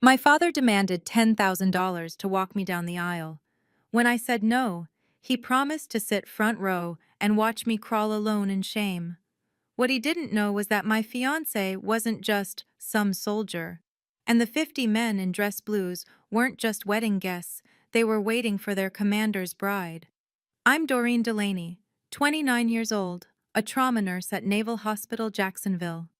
My father demanded $10,000 to walk me down the aisle. When I said no, he promised to sit front row and watch me crawl alone in shame. What he didn't know was that my fiancé wasn't just some soldier. And the 50 men in dress blues weren't just wedding guests, they were waiting for their commander's bride. I'm Doreen Delaney, 29 years old, a trauma nurse at Naval Hospital, Jacksonville.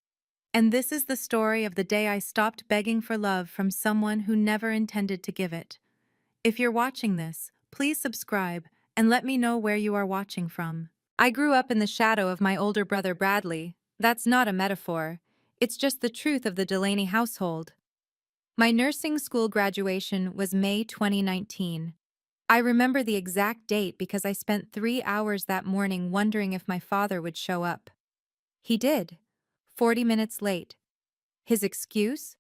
And this is the story of the day I stopped begging for love from someone who never intended to give it. If you're watching this, please subscribe and let me know where you are watching from. I grew up in the shadow of my older brother Bradley. That's not a metaphor. It's just the truth of the Delaney household. My nursing school graduation was May 2019. I remember the exact date because I spent 3 hours that morning wondering if my father would show up. He did. 40 minutes late. His excuse?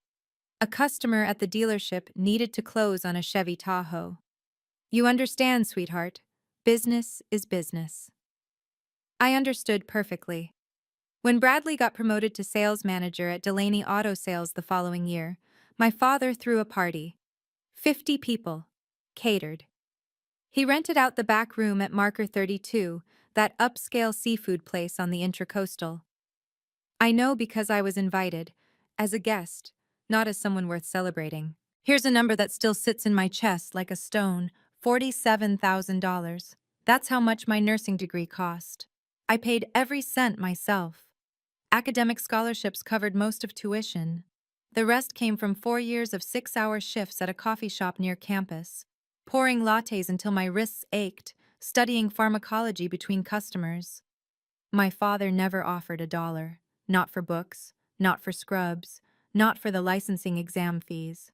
A customer at the dealership needed to close on a Chevy Tahoe. You understand, sweetheart. Business is business. I understood perfectly. When Bradley got promoted to sales manager at Delaney Auto Sales the following year, my father threw a party. 50 people. Catered. He rented out the back room at Marker 32, that upscale seafood place on the Intracoastal. I know because I was invited, as a guest, not as someone worth celebrating. Here's a number that still sits in my chest like a stone, $47,000. That's how much my nursing degree cost. I paid every cent myself. Academic scholarships covered most of tuition. The rest came from 4 years of 6-hour shifts at a coffee shop near campus, pouring lattes until my wrists ached, studying pharmacology between customers. My father never offered a dollar. Not for books, not for scrubs, not for the licensing exam fees.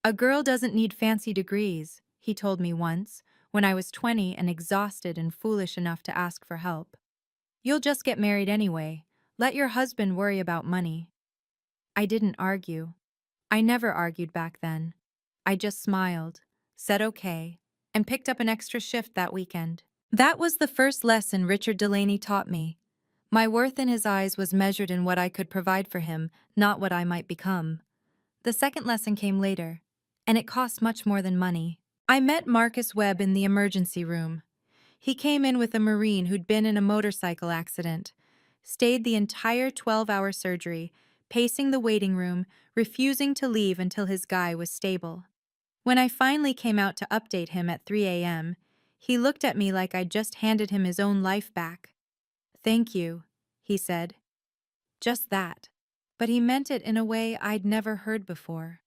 A girl doesn't need fancy degrees, he told me once, when I was 20 and exhausted and foolish enough to ask for help. You'll just get married anyway. Let your husband worry about money. I didn't argue. I never argued back then. I just smiled, said okay, and picked up an extra shift that weekend. That was the first lesson Richard Delaney taught me. My worth in his eyes was measured in what I could provide for him, not what I might become. The second lesson came later, and it cost much more than money. I met Marcus Webb in the emergency room. He came in with a Marine who'd been in a motorcycle accident, stayed the entire 12-hour surgery, pacing the waiting room, refusing to leave until his guy was stable. When I finally came out to update him at 3 a.m., he looked at me like I'd just handed him his own life back. "Thank you," he said. Just that. But he meant it in a way I'd never heard before.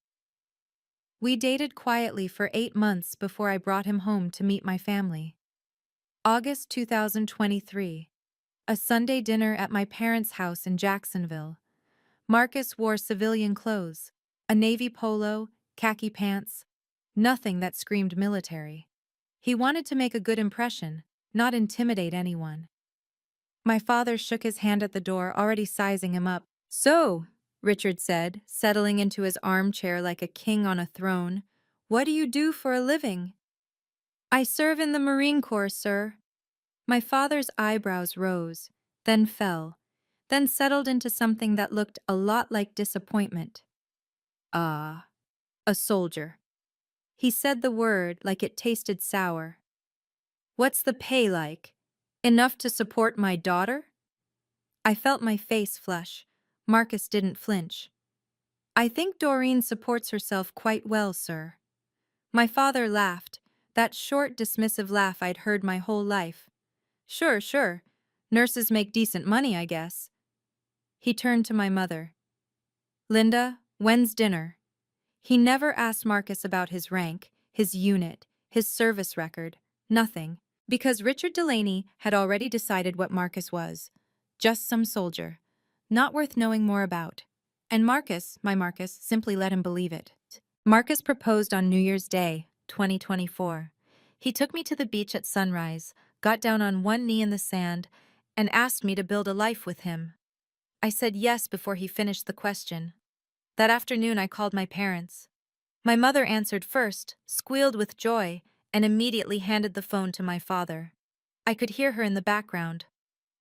We dated quietly for 8 months before I brought him home to meet my family. August 2023. A Sunday dinner at my parents' house in Jacksonville. Marcus wore civilian clothes, a navy polo, khaki pants, nothing that screamed military. He wanted to make a good impression, not intimidate anyone. My father shook his hand at the door, already sizing him up. "So," Richard said, settling into his armchair like a king on a throne, "what do you do for a living?" "I serve in the Marine Corps, sir." My father's eyebrows rose, then fell, then settled into something that looked a lot like disappointment. "Ah, a soldier." He said the word like it tasted sour. "What's the pay like? Enough to support my daughter?" I felt my face flush. Marcus didn't flinch. "I think Doreen supports herself quite well, sir." My father laughed, that short, dismissive laugh I'd heard my whole life. "Sure, sure. Nurses make decent money, I guess." He turned to my mother. "Linda, when's dinner?" He never asked Marcus about his rank, his unit, his service record, nothing, because Richard Delaney had already decided what Marcus was. Just some soldier, not worth knowing more about. And Marcus, my Marcus, simply let him believe it. Marcus proposed on New Year's Day, 2024. He took me to the beach at sunrise, got down on one knee in the sand, and asked me to build a life with him. I said yes before he finished the question. That afternoon I called my parents. My mother answered first, squealed with joy, and immediately handed the phone to my father. I could hear her in the background.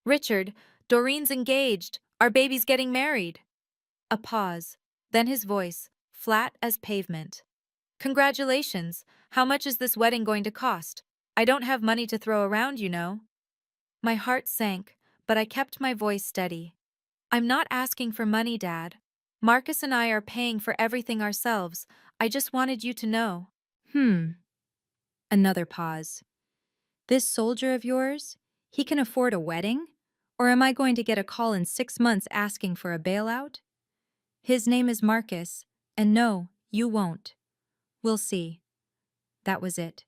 "Richard, Doreen's engaged. Our baby's getting married." A pause, then his voice, flat as pavement. Congratulations! How much is this wedding going to cost? I don't have money to throw around, you know. My heart sank, but I kept my voice steady. I'm not asking for money, Dad. Marcus and I are paying for everything ourselves. I just wanted you to know. Another pause. This soldier of yours? He can afford a wedding? Or am I going to get a call in 6 months asking for a bailout? His name is Marcus, and no, you won't. We'll see. That was it.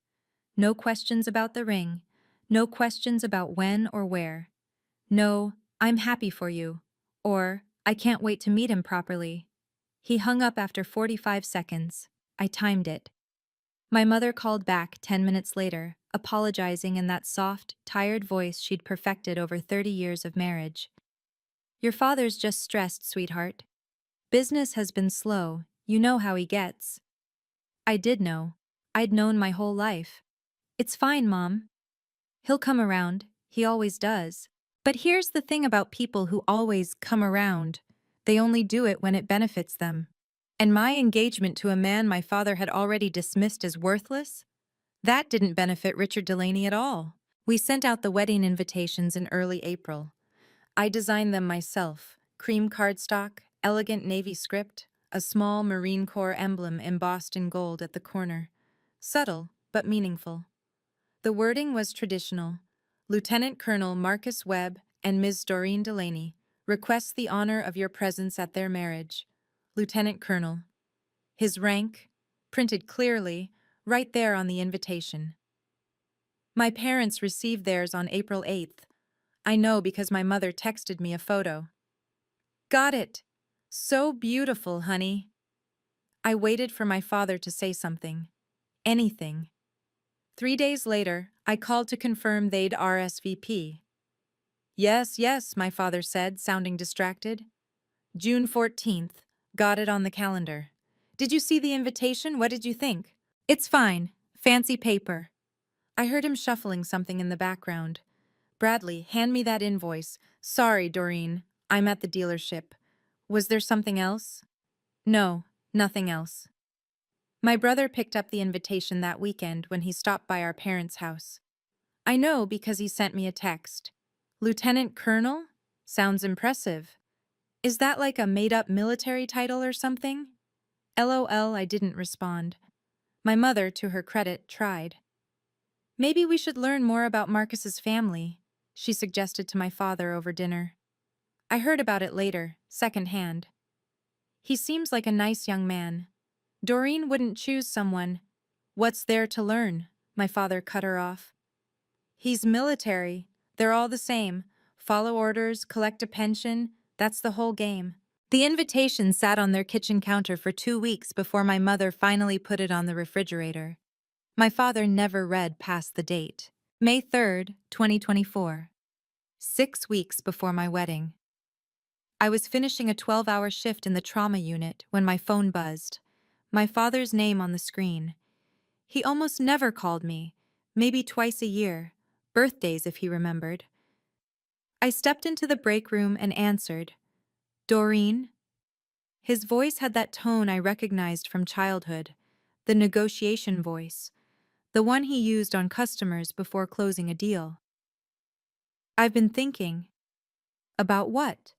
No questions about the ring. No questions about when or where. No, I'm happy for you. Or, I can't wait to meet him properly. He hung up after 45 seconds. I timed it. My mother called back 10 minutes later, apologizing in that soft, tired voice she'd perfected over 30 years of marriage. Your father's just stressed, sweetheart. Business has been slow, you know how he gets. I did know. I'd known my whole life. It's fine, Mom. He'll come around, he always does. But here's the thing about people who always come around. They only do it when it benefits them. And my engagement to a man my father had already dismissed as worthless? That didn't benefit Richard Delaney at all. We sent out the wedding invitations in early April. I designed them myself. Cream cardstock, elegant navy script, a small Marine Corps emblem embossed in gold at the corner. Subtle, but meaningful. The wording was traditional. Lieutenant Colonel Marcus Webb and Ms. Doreen Delaney request the honor of your presence at their marriage. Lieutenant Colonel. His rank, printed clearly, right there on the invitation. My parents received theirs on April 8th. I know because my mother texted me a photo. Got it. So beautiful, honey. I waited for my father to say something. Anything. 3 days later, I called to confirm they'd RSVP. Yes, yes, my father said, sounding distracted. June 14th. Got it on the calendar. Did you see the invitation? What did you think? It's fine. Fancy paper. I heard him shuffling something in the background. Bradley, hand me that invoice. Sorry, Doreen. I'm at the dealership. Was there something else? No, nothing else. My brother picked up the invitation that weekend when he stopped by our parents' house. I know because he sent me a text. Lieutenant Colonel? Sounds impressive. Is that like a made-up military title or something? LOL, I didn't respond. My mother, to her credit, tried. Maybe we should learn more about Marcus's family, she suggested to my father over dinner. I heard about it later, secondhand. He seems like a nice young man. Doreen wouldn't choose someone. What's there to learn? My father cut her off. He's military. They're all the same. Follow orders, collect a pension. That's the whole game. The invitation sat on their kitchen counter for 2 weeks before my mother finally put it on the refrigerator. My father never read past the date. May 3rd, 2024. 6 weeks before my wedding. I was finishing a 12-hour shift in the trauma unit when my phone buzzed. My father's name on the screen. He almost never called me, maybe twice a year, birthdays if he remembered. I stepped into the break room and answered. Doreen? His voice had that tone I recognized from childhood, the negotiation voice, the one he used on customers before closing a deal. I've been thinking. About what?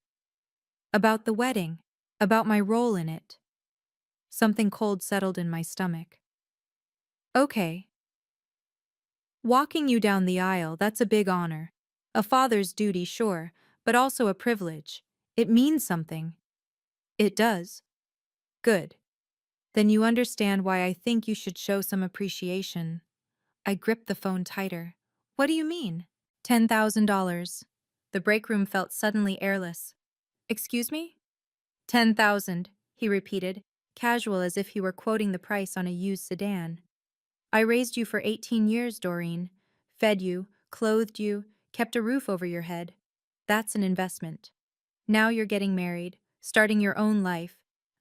About the wedding, about my role in it. Something cold settled in my stomach. Okay. Walking you down the aisle, that's a big honor. A father's duty, sure, but also a privilege. It means something. It does. Good. Then you understand why I think you should show some appreciation. I gripped the phone tighter. What do you mean? $10,000. The break room felt suddenly airless. Excuse me? 10,000, he repeated, casual as if he were quoting the price on a used sedan. I raised you for 18 years, Doreen. Fed you, clothed you, kept a roof over your head. That's an investment. Now you're getting married, starting your own life.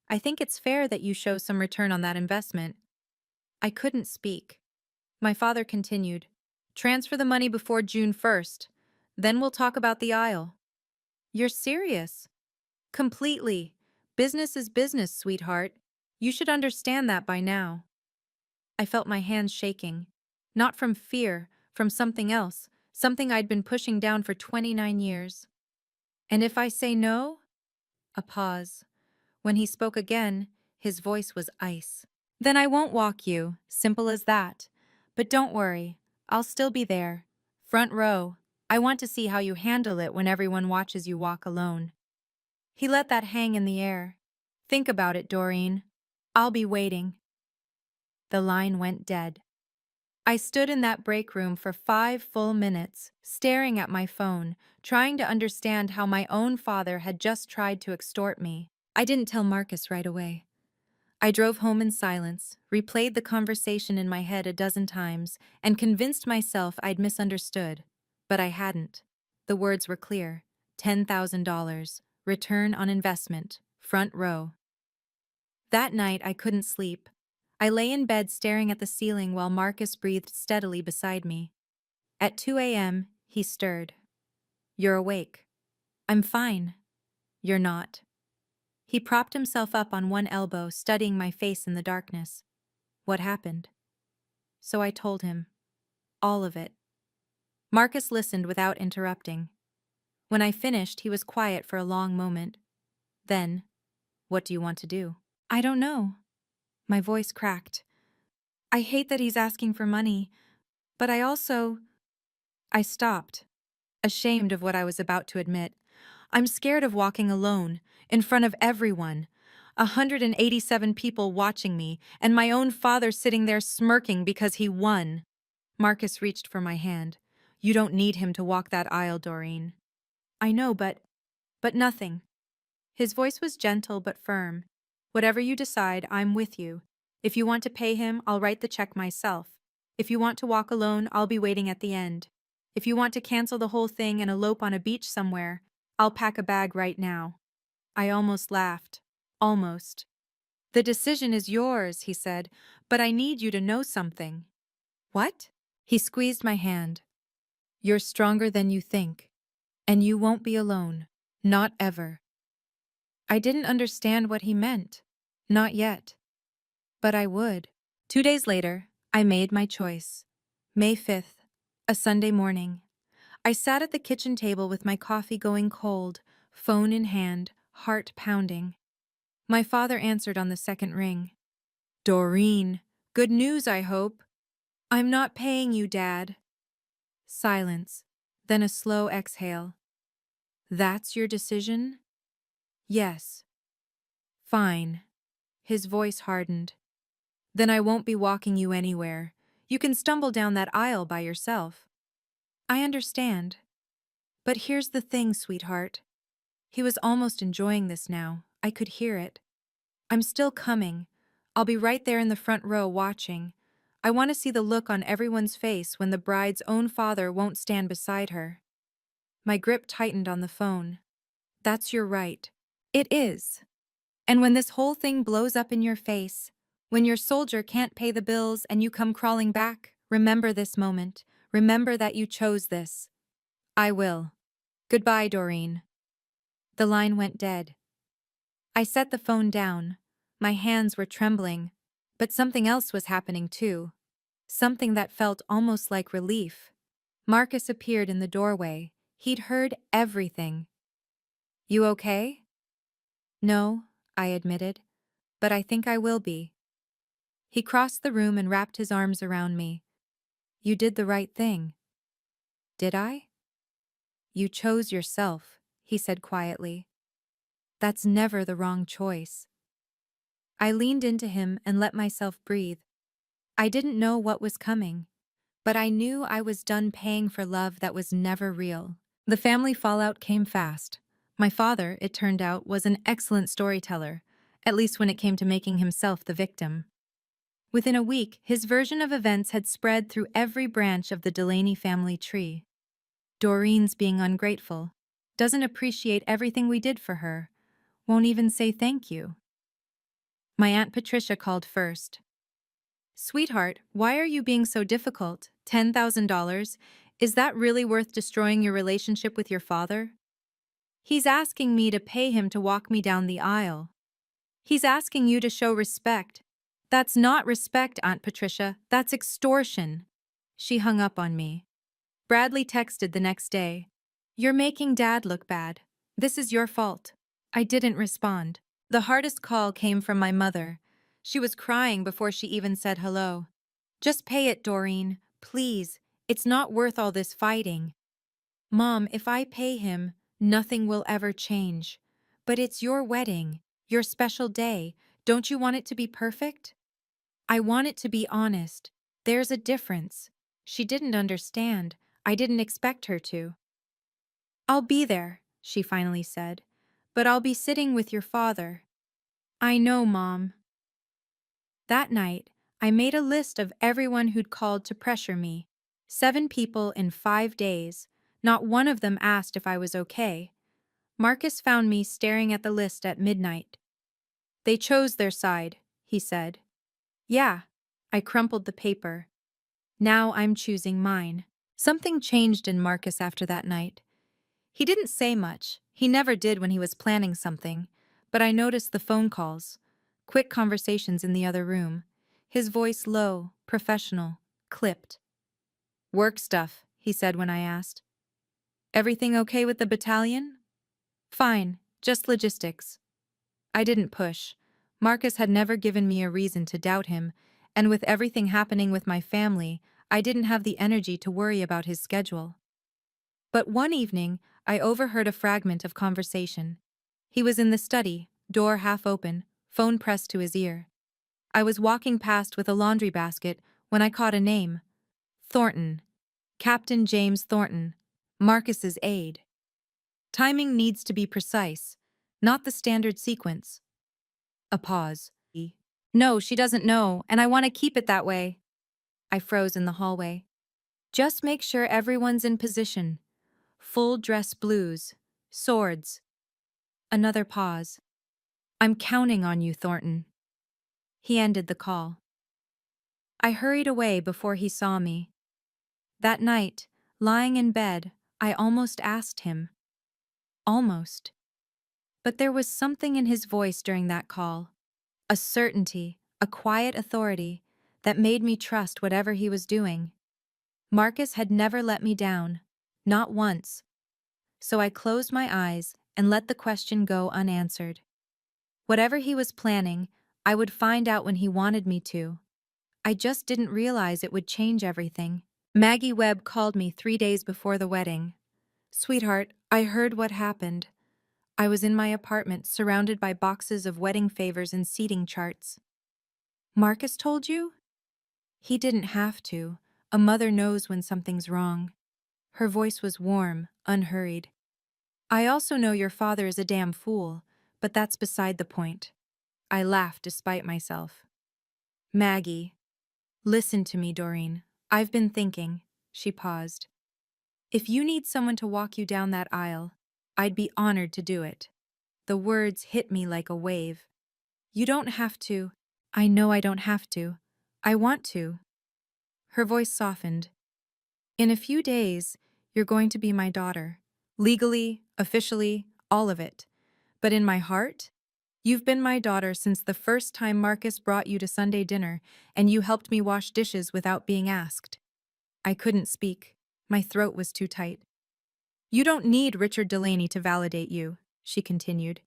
I think it's fair that you show some return on that investment. I couldn't speak. My father continued. Transfer the money before June 1st. Then we'll talk about the aisle. You're serious? Completely. Business is business, sweetheart. You should understand that by now. I felt my hands shaking. Not from fear, from something else, something I'd been pushing down for 29 years. And if I say no? A pause. When he spoke again, his voice was ice. Then I won't walk you, simple as that. But don't worry, I'll still be there. Front row. I want to see how you handle it when everyone watches you walk alone. He let that hang in the air. Think about it, Doreen. I'll be waiting. The line went dead. I stood in that break room for 5 full minutes, staring at my phone, trying to understand how my own father had just tried to extort me. I didn't tell Marcus right away. I drove home in silence, replayed the conversation in my head a dozen times, and convinced myself I'd misunderstood. But I hadn't. The words were clear. $10,000. Return on investment. Front row. That night I couldn't sleep. I lay in bed staring at the ceiling while Marcus breathed steadily beside me. At 2 a.m., he stirred. You're awake. I'm fine. You're not. He propped himself up on one elbow, studying my face in the darkness. What happened? So I told him. All of it. Marcus listened without interrupting. When I finished, he was quiet for a long moment. Then, what do you want to do? I don't know. My voice cracked. I hate that he's asking for money, but I stopped, ashamed of what I was about to admit. I'm scared of walking alone, in front of everyone. 187 people watching me, and my own father sitting there smirking because he won. Marcus reached for my hand. You don't need him to walk that aisle, Doreen. I know, but nothing. His voice was gentle but firm. Whatever you decide, I'm with you. If you want to pay him, I'll write the check myself. If you want to walk alone, I'll be waiting at the end. If you want to cancel the whole thing and elope on a beach somewhere, I'll pack a bag right now. I almost laughed. Almost. The decision is yours, he said, but I need you to know something. What? He squeezed my hand. You're stronger than you think. And you won't be alone. Not ever. I didn't understand what he meant. Not yet. But I would. 2 days later, I made my choice. May 5th, a Sunday morning. I sat at the kitchen table with my coffee going cold, phone in hand, heart pounding. My father answered on the second ring. Doreen, good news, I hope. I'm not paying you, Dad. Silence, then a slow exhale. That's your decision? Yes. Fine. His voice hardened. Then I won't be walking you anywhere. You can stumble down that aisle by yourself. I understand. But here's the thing, sweetheart. He was almost enjoying this now. I could hear it. I'm still coming. I'll be right there in the front row watching. I want to see the look on everyone's face when the bride's own father won't stand beside her. My grip tightened on the phone. That's your right. It is. And when this whole thing blows up in your face, when your soldier can't pay the bills and you come crawling back, remember this moment. Remember that you chose this. I will. Goodbye, Doreen. The line went dead. I set the phone down. My hands were trembling, but something else was happening too. Something that felt almost like relief. Marcus appeared in the doorway. He'd heard everything. You okay? No, I admitted, but I think I will be. He crossed the room and wrapped his arms around me. You did the right thing. Did I? You chose yourself, he said quietly. That's never the wrong choice. I leaned into him and let myself breathe. I didn't know what was coming, but I knew I was done paying for love that was never real. The family fallout came fast. My father, it turned out, was an excellent storyteller, at least when it came to making himself the victim. Within a week, his version of events had spread through every branch of the Delaney family tree. Doreen's being ungrateful, doesn't appreciate everything we did for her, won't even say thank you. My Aunt Patricia called first. Sweetheart, why are you being so difficult? $10,000? Is that really worth destroying your relationship with your father? He's asking me to pay him to walk me down the aisle. He's asking you to show respect. That's not respect, Aunt Patricia. That's extortion. She hung up on me. Bradley texted the next day. You're making Dad look bad. This is your fault. I didn't respond. The hardest call came from my mother. She was crying before she even said hello. Just pay it, Doreen. Please. It's not worth all this fighting. Mom, if I pay him, nothing will ever change. But it's your wedding, your special day. Don't you want it to be perfect? I want it to be honest. There's a difference. She didn't understand. I didn't expect her to. I'll be there, she finally said. But I'll be sitting with your father. I know, Mom. That night, I made a list of everyone who'd called to pressure me. 7 people in 5 days. Not one of them asked if I was okay. Marcus found me staring at the list at midnight. They chose their side, he said. Yeah. I crumpled the paper. Now I'm choosing mine. Something changed in Marcus after that night. He didn't say much. He never did when he was planning something. But I noticed the phone calls. Quick conversations in the other room. His voice low, professional, clipped. Work stuff, he said when I asked. Everything okay with the battalion? Fine, just logistics. I didn't push. Marcus had never given me a reason to doubt him, and with everything happening with my family, I didn't have the energy to worry about his schedule. But one evening, I overheard a fragment of conversation. He was in the study, door half open, phone pressed to his ear. I was walking past with a laundry basket when I caught a name. Thornton. Captain James Thornton. Marcus's aide. Timing needs to be precise, not the standard sequence. A pause. No, she doesn't know, and I want to keep it that way. I froze in the hallway. Just make sure everyone's in position. Full dress blues. Swords. Another pause. I'm counting on you, Thornton. He ended the call. I hurried away before he saw me. That night, lying in bed, I almost asked him. Almost. But there was something in his voice during that call. A certainty, a quiet authority, that made me trust whatever he was doing. Marcus had never let me down. Not once. So I closed my eyes and let the question go unanswered. Whatever he was planning, I would find out when he wanted me to. I just didn't realize it would change everything. Maggie Webb called me 3 days before the wedding. Sweetheart, I heard what happened. I was in my apartment surrounded by boxes of wedding favors and seating charts. Marcus told you? He didn't have to. A mother knows when something's wrong. Her voice was warm, unhurried. I also know your father is a damn fool, but that's beside the point. I laughed despite myself. Maggie. Listen to me, Doreen. I've been thinking. She paused. If you need someone to walk you down that aisle, I'd be honored to do it. The words hit me like a wave. You don't have to. I know I don't have to. I want to. Her voice softened. In a few days, you're going to be my daughter. Legally, officially, all of it. But in my heart, you've been my daughter since the first time Marcus brought you to Sunday dinner and you helped me wash dishes without being asked. I couldn't speak. My throat was too tight. You don't need Richard Delaney to validate you, she continued.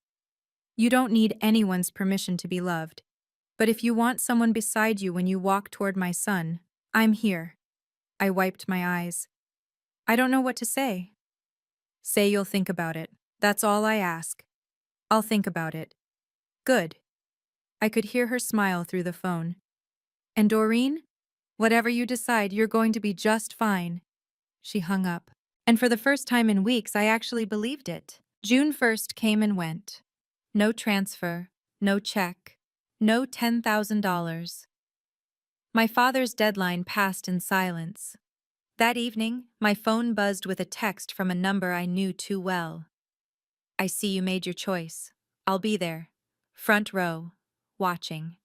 You don't need anyone's permission to be loved. But if you want someone beside you when you walk toward my son, I'm here. I wiped my eyes. I don't know what to say. Say you'll think about it. That's all I ask. I'll think about it. Good. I could hear her smile through the phone. And Doreen? Whatever you decide, you're going to be just fine. She hung up. And for the first time in weeks, I actually believed it. June 1st came and went. No transfer, no check, no $10,000. My father's deadline passed in silence. That evening, my phone buzzed with a text from a number I knew too well. I see you made your choice. I'll be there. Front row. Watching.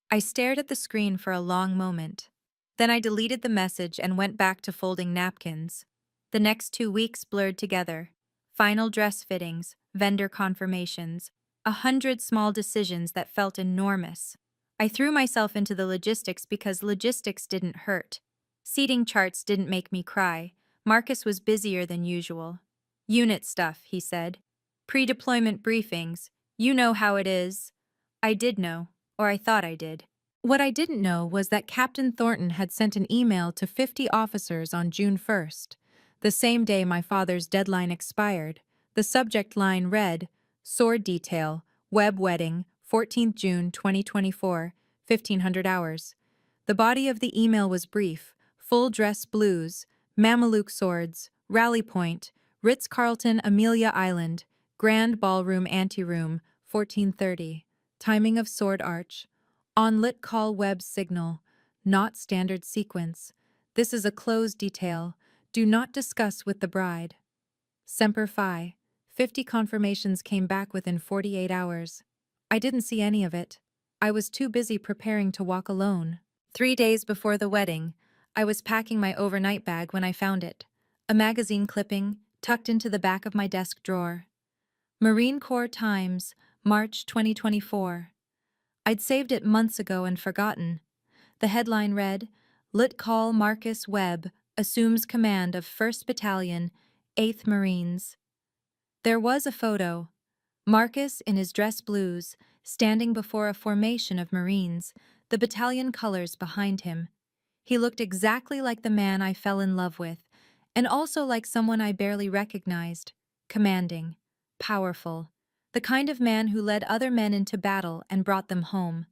I stared at the screen for a long moment. Then I deleted the message and went back to folding napkins. The next 2 weeks blurred together. Final dress fittings, vendor confirmations, 100 small decisions that felt enormous. I threw myself into the logistics because logistics didn't hurt. Seating charts didn't make me cry. Marcus was busier than usual. Unit stuff, he said. Pre-deployment briefings. You know how it is. I did know, or I thought I did. What I didn't know was that Captain Thornton had sent an email to 50 officers on June 1st, the same day my father's deadline expired. The subject line read, Sword Detail, Web Wedding, 14th June 2024, 1500 hours. The body of the email was brief: full dress blues, Mameluke swords, rally point, Ritz-Carlton Amelia Island, Grand Ballroom Anteroom, 1430. Timing of sword arch. On lit call web signal, not standard sequence. This is a closed detail. Do not discuss with the bride. Semper Fi. 50 confirmations came back within 48 hours. I didn't see any of it. I was too busy preparing to walk alone. 3 days before the wedding, I was packing my overnight bag when I found it. A magazine clipping, tucked into the back of my desk drawer. Marine Corps Times, March 2024. I'd saved it months ago and forgotten. The headline read, Lit Call Marcus Webb assumes command of 1st Battalion, 8th Marines. There was a photo. Marcus in his dress blues, standing before a formation of Marines, the battalion colors behind him. He looked exactly like the man I fell in love with, and also like someone I barely recognized. Commanding, powerful, the kind of man who led other men into battle and brought them home.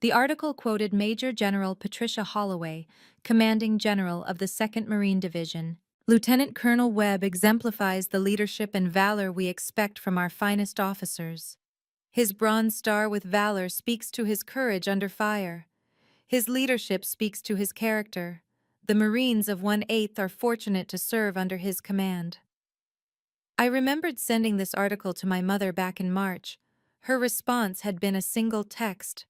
The article quoted Major General Patricia Holloway, commanding general of the 2nd Marine Division. Lieutenant Colonel Webb exemplifies the leadership and valor we expect from our finest officers. His Bronze Star with valor speaks to his courage under fire. His leadership speaks to his character. The Marines of 1/8 are fortunate to serve under his command. I remembered sending this article to my mother back in March. Her response had been a single text.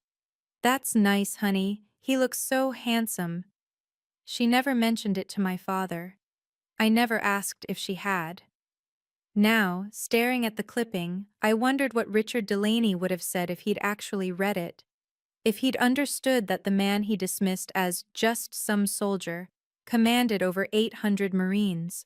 That's nice, honey. He looks so handsome. She never mentioned it to my father. I never asked if she had. Now, staring at the clipping, I wondered what Richard Delaney would have said if he'd actually read it. If he'd understood that the man he dismissed as just some soldier commanded over 800 Marines.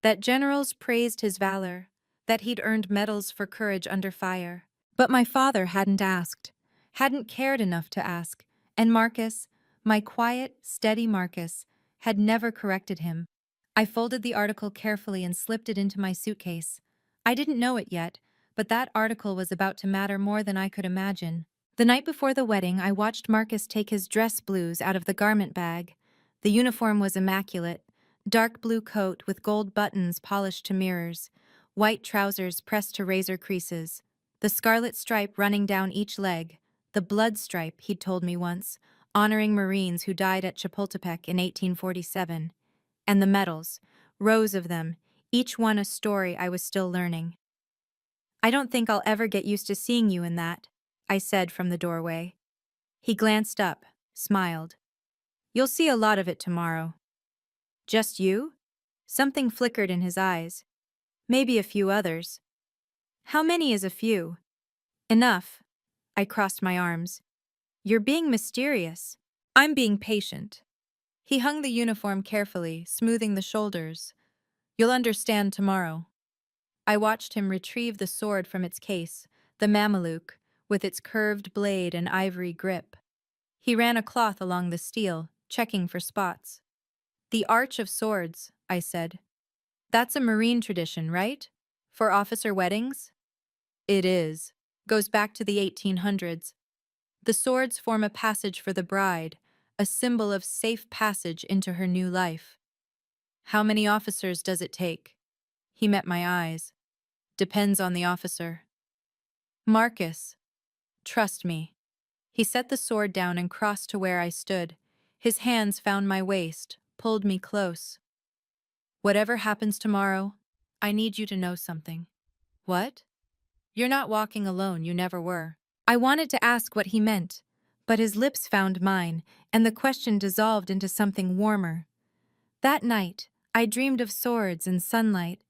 That generals praised his valor, that he'd earned medals for courage under fire. But my father hadn't asked, hadn't cared enough to ask, and Marcus, my quiet, steady Marcus, had never corrected him. I folded the article carefully and slipped it into my suitcase. I didn't know it yet, but that article was about to matter more than I could imagine. The night before the wedding, I watched Marcus take his dress blues out of the garment bag. The uniform was immaculate. Dark blue coat with gold buttons polished to mirrors, white trousers pressed to razor creases, the scarlet stripe running down each leg, the blood stripe, he'd told me once, honoring Marines who died at Chapultepec in 1847. And the medals, rows of them, each one a story I was still learning. I don't think I'll ever get used to seeing you in that, I said from the doorway. He glanced up, smiled. You'll see a lot of it tomorrow. Just you? Something flickered in his eyes. Maybe a few others. How many is a few? Enough. I crossed my arms. You're being mysterious. I'm being patient. He hung the uniform carefully, smoothing the shoulders. You'll understand tomorrow. I watched him retrieve the sword from its case, the Mameluke, with its curved blade and ivory grip. He ran a cloth along the steel, checking for spots. The Arch of Swords, I said. That's a Marine tradition, right? For officer weddings? It is. Goes back to the 1800s. The swords form a passage for the bride, a symbol of safe passage into her new life. How many officers does it take? He met my eyes. Depends on the officer. Marcus. Trust me. He set the sword down and crossed to where I stood. His hands found my waist, pulled me close. Whatever happens tomorrow, I need you to know something. What? You're not walking alone, you never were. I wanted to ask what he meant, but his lips found mine, and the question dissolved into something warmer. That night, I dreamed of swords and sunlight.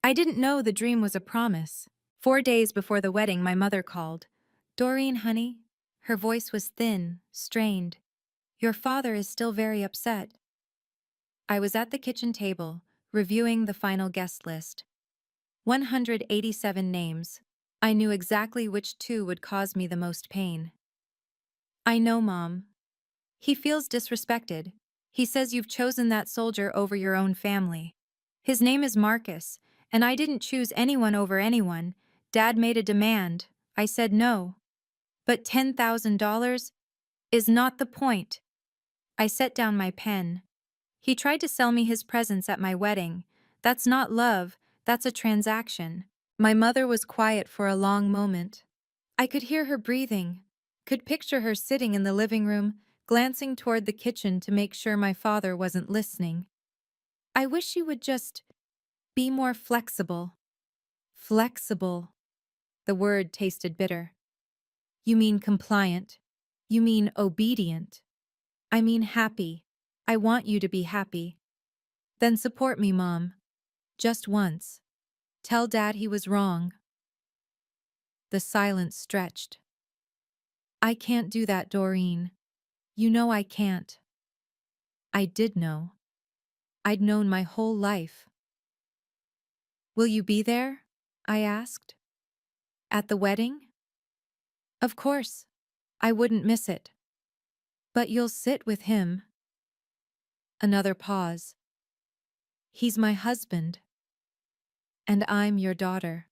I didn't know the dream was a promise. 4 days before the wedding, my mother called. "Doreen, honey." Her voice was thin, strained. "Your father is still very upset." I was at the kitchen table, reviewing the final guest list. 187 names. I knew exactly which two would cause me the most pain. "I know, Mom. He feels disrespected. He says you've chosen that soldier over your own family. His name is Marcus, and I didn't choose anyone over anyone. Dad made a demand. I said no. But $10,000 is not the point." I set down my pen. "He tried to sell me his presents at my wedding. That's not love, that's a transaction." My mother was quiet for a long moment. I could hear her breathing, could picture her sitting in the living room, glancing toward the kitchen to make sure my father wasn't listening. "I wish you would just be more flexible." Flexible. The word tasted bitter. "You mean compliant. You mean obedient. I mean happy. I want you to be happy." "Then support me, Mom. Just once. Tell Dad he was wrong." The silence stretched. "I can't do that, Doreen. You know I can't." I did know. I'd known my whole life. "Will you be there?" I asked. "At the wedding?" "Of course. I wouldn't miss it." "But you'll sit with him." Another pause. "He's my husband. And I'm your daughter."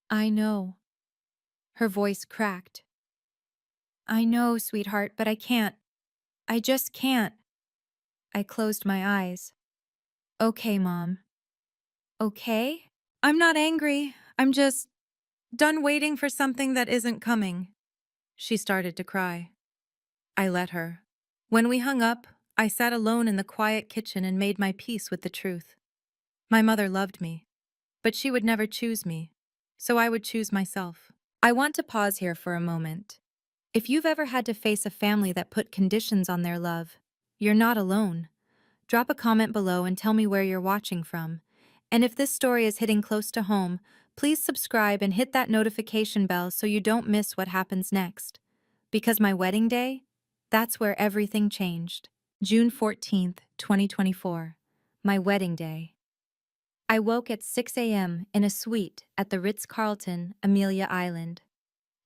"I know." Her voice cracked. "I know, sweetheart, but I can't. I just can't." I closed my eyes. "Okay, Mom." "Okay?" "I'm not angry. I'm just done waiting for something that isn't coming." She started to cry. I let her. When we hung up, I sat alone in the quiet kitchen and made my peace with the truth. My mother loved me, but she would never choose me, so I would choose myself. I want to pause here for a moment. If you've ever had to face a family that put conditions on their love, you're not alone. Drop a comment below and tell me where you're watching from. And if this story is hitting close to home, please subscribe and hit that notification bell so you don't miss what happens next. Because my wedding day, that's where everything changed. June 14th, 2024. My wedding day. I woke at 6 a.m. in a suite at the Ritz-Carlton, Amelia Island.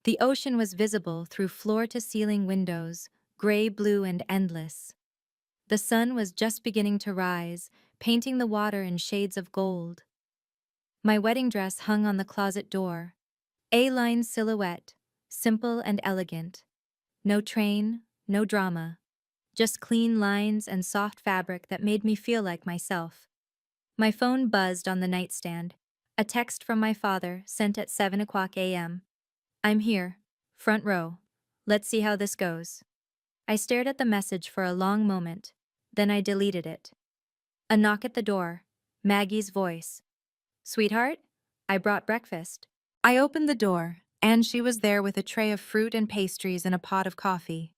The ocean was visible through floor-to-ceiling windows, gray-blue and endless. The sun was just beginning to rise, painting the water in shades of gold. My wedding dress hung on the closet door. A-line silhouette, simple and elegant. No train, no drama. Just clean lines and soft fabric that made me feel like myself. My phone buzzed on the nightstand. A text from my father, sent at 7 o'clock a.m. "I'm here. Front row. Let's see how this goes." I stared at the message for a long moment. Then I deleted it. A knock at the door. Maggie's voice. "Sweetheart? I brought breakfast." I opened the door, and she was there with a tray of fruit and pastries and a pot of coffee.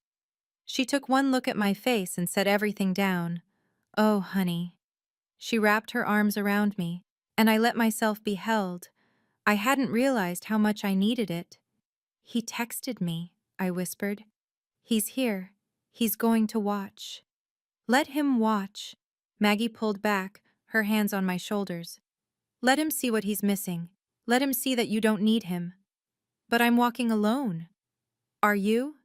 She took one look at my face and set everything down. "Oh, honey." She wrapped her arms around me, and I let myself be held. I hadn't realized how much I needed it. "He texted me," I whispered. "He's here. He's going to watch." "Let him watch." Maggie pulled back, her hands on my shoulders. "Let him see what he's missing. Let him see that you don't need him." "But I'm walking alone." "Are you?"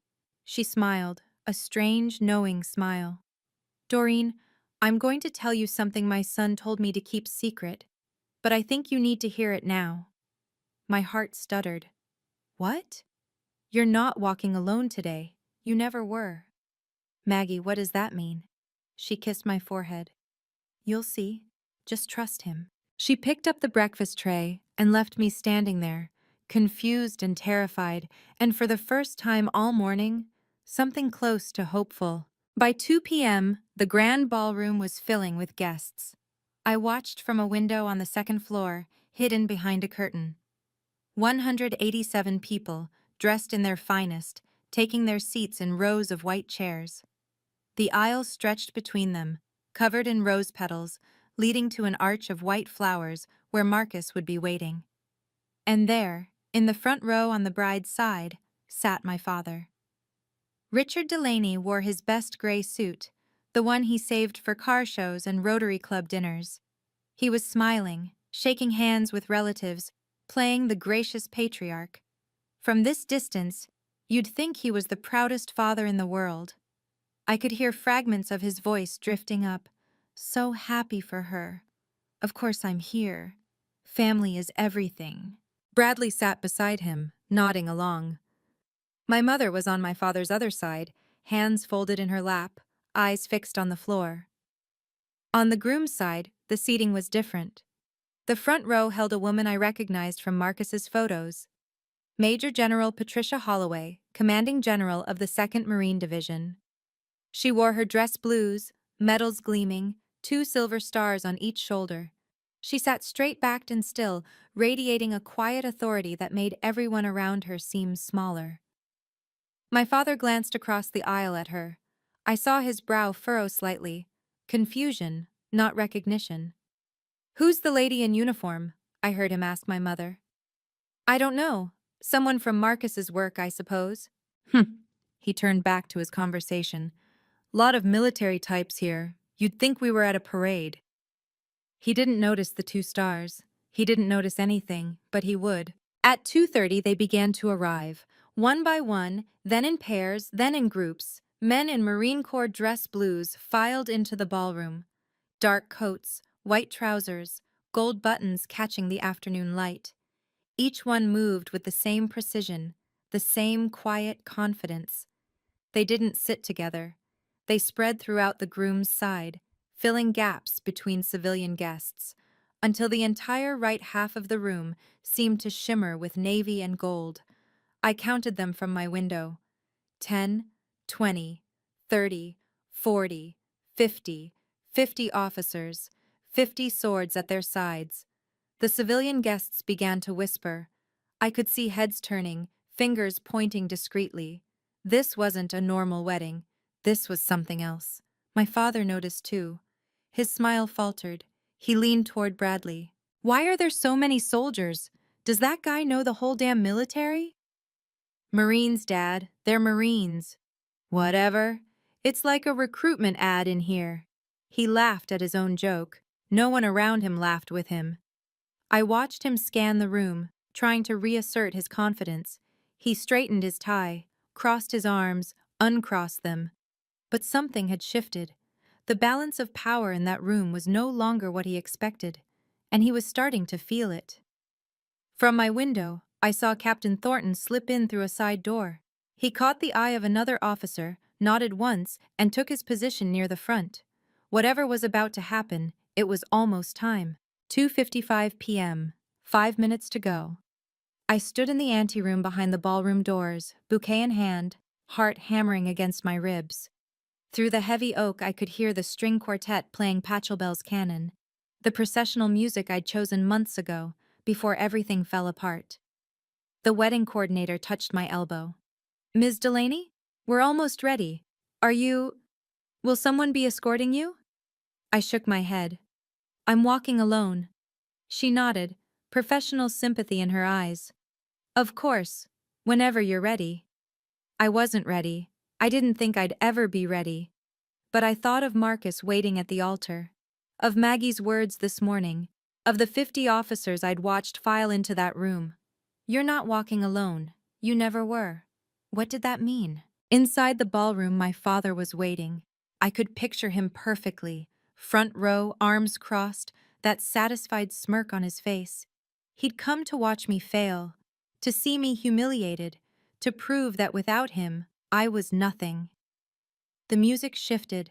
She smiled, a strange, knowing smile. "Doreen, I'm going to tell you something my son told me to keep secret, but I think you need to hear it now." My heart stuttered. "What?" "You're not walking alone today. You never were." "Maggie, what does that mean?" She kissed my forehead. "You'll see. Just trust him." She picked up the breakfast tray and left me standing there, confused and terrified, and for the first time all morning, something close to hopeful. By 2 p.m., the grand ballroom was filling with guests. I watched from a window on the second floor, hidden behind a curtain. 187 people, dressed in their finest, taking their seats in rows of white chairs. The aisle stretched between them, covered in rose petals, leading to an arch of white flowers where Marcus would be waiting. And there, in the front row on the bride's side, sat my father. Richard Delaney wore his best gray suit, the one he saved for car shows and Rotary Club dinners. He was smiling, shaking hands with relatives, playing the gracious patriarch. From this distance, you'd think he was the proudest father in the world. I could hear fragments of his voice drifting up. So happy for her. Of course I'm here. Family is everything. Bradley sat beside him, nodding along. My mother was on my father's other side, hands folded in her lap, eyes fixed on the floor. On the groom's side, the seating was different. The front row held a woman I recognized from Marcus's photos. Major General Patricia Holloway, Commanding General of the 2nd Marine Division. She wore her dress blues, medals gleaming, 2 silver stars on each shoulder. She sat straight-backed and still, radiating a quiet authority that made everyone around her seem smaller. My father glanced across the aisle at her. I saw his brow furrow slightly. Confusion, not recognition. "Who's the lady in uniform?" I heard him ask my mother. "I don't know. Someone from Marcus's work, I suppose." He turned back to his conversation. "Lot of military types here. You'd think we were at a parade." He didn't notice the 2 stars. He didn't notice anything, but he would. At 2:30 they began to arrive, one by one, then in pairs, then in groups. Men in Marine Corps dress blues filed into the ballroom. Dark coats, white trousers, gold buttons catching the afternoon light. Each one moved with the same precision, the same quiet confidence. They didn't sit together. They spread throughout the groom's side, filling gaps between civilian guests, until the entire right half of the room seemed to shimmer with navy and gold. I counted them from my window. 10, 20, 30, 40, 50, 50 officers, 50 swords at their sides. The civilian guests began to whisper. I could see heads turning, fingers pointing discreetly. This wasn't a normal wedding. This was something else. My father noticed too. His smile faltered. He leaned toward Bradley. "Why are there so many soldiers? Does that guy know the whole damn military?" "Marines, Dad. They're Marines." "Whatever. It's like a recruitment ad in here." He laughed at his own joke. No one around him laughed with him. I watched him scan the room, trying to reassert his confidence. He straightened his tie, crossed his arms, uncrossed them. But something had shifted. The balance of power in that room was no longer what he expected, and he was starting to feel it. From my window, I saw Captain Thornton slip in through a side door. He caught the eye of another officer, nodded once, and took his position near the front. Whatever was about to happen, it was almost time. 2:55 p.m., 5 minutes to go. I stood in the anteroom behind the ballroom doors, bouquet in hand, heart hammering against my ribs. Through the heavy oak I could hear the string quartet playing Pachelbel's canon, the processional music I'd chosen months ago, before everything fell apart. The wedding coordinator touched my elbow. "Ms. Delaney, we're almost ready. Will someone be escorting you?" I shook my head. "I'm walking alone." She nodded, professional sympathy in her eyes. "Of course, whenever you're ready." I wasn't ready. I didn't think I'd ever be ready. But I thought of Marcus waiting at the altar, of Maggie's words this morning, of the 50 officers I'd watched file into that room. "You're not walking alone. You never were." What did that mean? Inside the ballroom, my father was waiting. I could picture him perfectly, front row, arms crossed, that satisfied smirk on his face. He'd come to watch me fail, to see me humiliated, to prove that without him, I was nothing. The music shifted.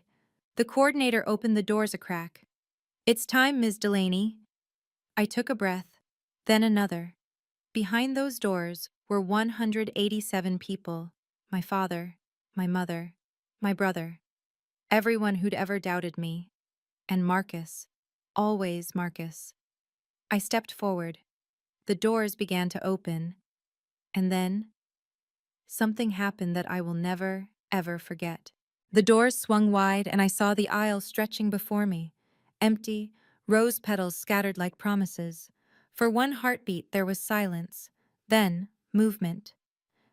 The coordinator opened the doors a crack. "It's time, Ms. Delaney." I took a breath, then another. Behind those doors were 187 people. My father, my mother, my brother, everyone who'd ever doubted me. And Marcus. Always Marcus. I stepped forward. The doors began to open. And then, something happened that I will never, ever forget. The doors swung wide and I saw the aisle stretching before me. Empty, rose petals scattered like promises. For one heartbeat, there was silence. Then, movement.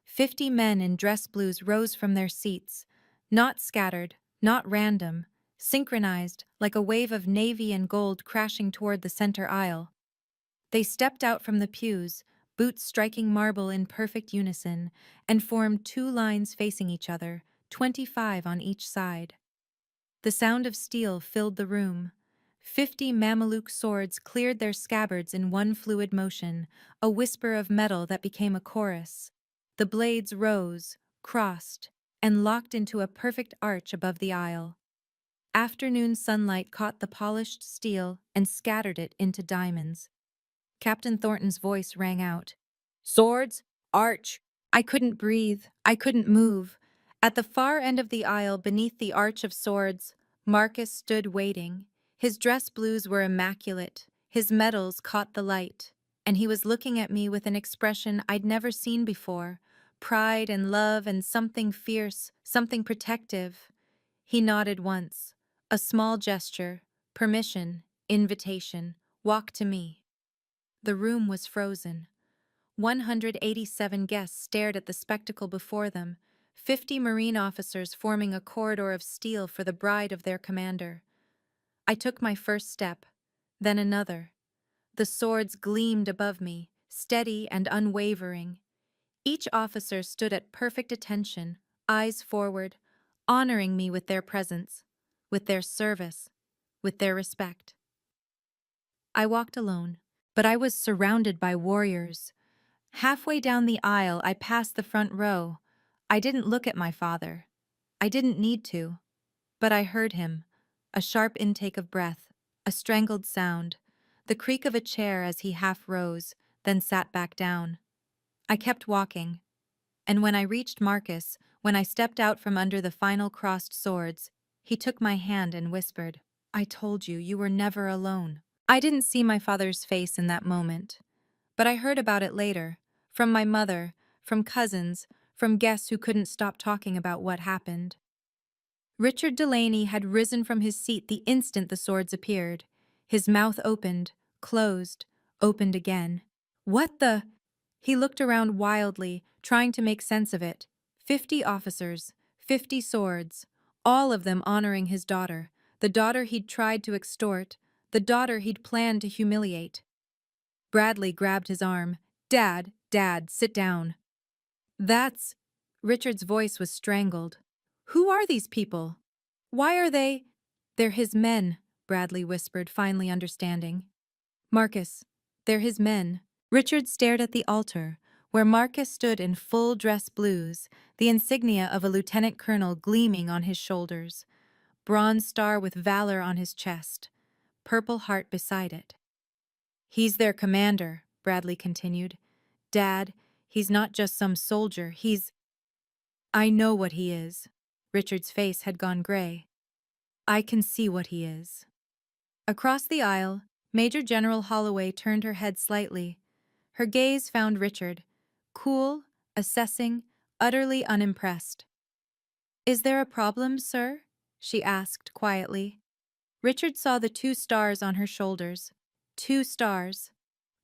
50 men in dress blues rose from their seats, not scattered, not random, synchronized like a wave of navy and gold crashing toward the center aisle. They stepped out from the pews, boots striking marble in perfect unison, and formed two lines facing each other, 25 on each side. The sound of steel filled the room. 50 Mameluke swords cleared their scabbards in one fluid motion, a whisper of metal that became a chorus. The blades rose, crossed, and locked into a perfect arch above the aisle. Afternoon sunlight caught the polished steel and scattered it into diamonds. Captain Thornton's voice rang out. Swords, arch. I couldn't breathe. I couldn't move. At the far end of the aisle, beneath the arch of swords, Marcus stood waiting. His dress blues were immaculate. His medals caught the light. And he was looking at me with an expression I'd never seen before. Pride and love and something fierce, something protective. He nodded once. A small gesture. Permission. Invitation. Walk to me. The room was frozen. 187 guests stared at the spectacle before them, 50 Marine officers forming a corridor of steel for the bride of their commander. I took my first step, then another. The swords gleamed above me, steady and unwavering. Each officer stood at perfect attention, eyes forward, honoring me with their presence, with their service, with their respect. I walked alone, but I was surrounded by warriors. Halfway down the aisle, I passed the front row. I didn't look at my father. I didn't need to. But I heard him. A sharp intake of breath, a strangled sound, the creak of a chair as he half rose, then sat back down. I kept walking. And when I reached Marcus, when I stepped out from under the final crossed swords, he took my hand and whispered, I told you, you were never alone. I didn't see my father's face in that moment, but I heard about it later, from my mother, from cousins, from guests who couldn't stop talking about what happened. Richard Delaney had risen from his seat the instant the swords appeared. His mouth opened, closed, opened again. What the? He looked around wildly, trying to make sense of it. 50 officers, 50 swords, all of them honoring his daughter, the daughter he'd tried to extort, the daughter he'd planned to humiliate. Bradley grabbed his arm. Dad, sit down. That's... Richard's voice was strangled. Who are these people? Why are they... They're his men, Bradley whispered, finally understanding. Marcus, they're his men. Richard stared at the altar, where Marcus stood in full dress blues, the insignia of a lieutenant colonel gleaming on his shoulders, bronze star with valor on his chest, purple heart beside it. He's their commander, Bradley continued. Dad, he's not just some soldier, he's... I know what he is. Richard's face had gone gray. I can see what he is. Across the aisle, Major General Holloway turned her head slightly. Her gaze found Richard, cool, assessing, utterly unimpressed. Is there a problem, sir? She asked quietly. Richard saw the 2 stars on her shoulders. 2 stars.